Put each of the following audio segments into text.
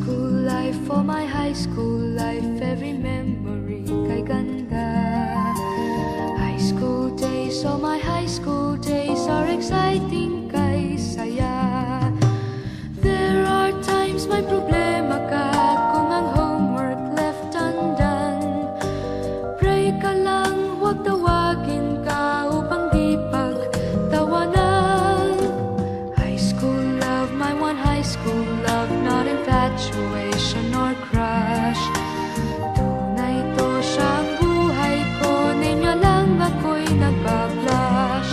school life, for my high school life, every memory kay ganda. High school days, oh my high school days are exciting kay saya. There are times may problema ka kung ang homework left undone. Pray ka lang, huwag tawagin ka upang di pagtawanan. High school love, my one high school love, not infatuation or crush. Tunay to siyang buhay ko, niya lang ako'y nagbablush.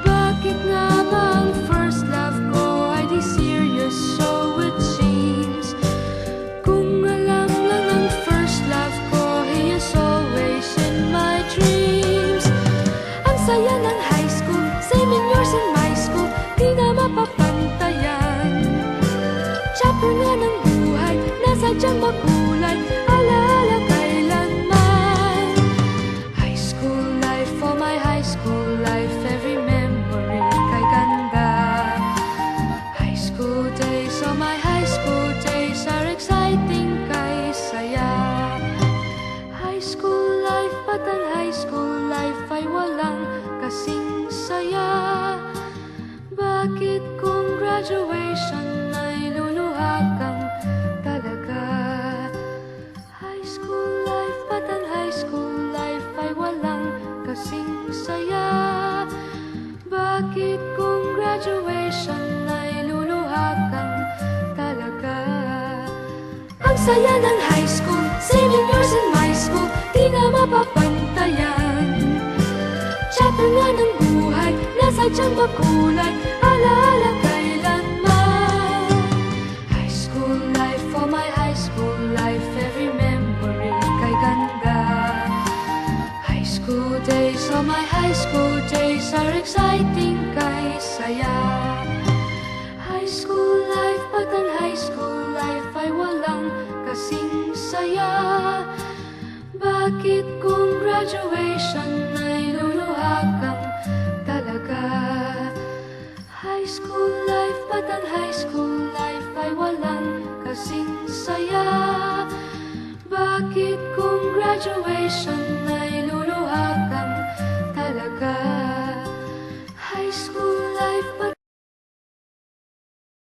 Bakit nga ba ang first love ko ay di serious, so it seems? Kung alam lang ang first love ko, he is always in my dreams. Ang saya ng high school, 7 years in my school, di na mapapantayan. Chapter nga ng buhay, nasadyang makulay, alaala kailanman. High school life, for my high school life, every memory kay ganda. High school days, oh my high school days are exciting kay saya. High school life, at ang high school life ay walang kasing saya. Bakit kung graduation ay luluha kang talaga? High school life, at ang high school life ay walang kasing saya. Bakit kung graduation ay luluha kang talaga? Ang saya ng high school, 7 years in my school, di na mapapantayan. Chapter nga ng buhay, nasadyang makulay, alaala kailanman. High school life, for my high school life, every memory kay ganda. High school days, oh my high school days are exciting kay saya. High school life, at ang high school life ay walang kasing saya. Bakit kung graduation ay luluha kang talaga? High school life, at ang high school life ay walang kasing saya. Bakit kung graduation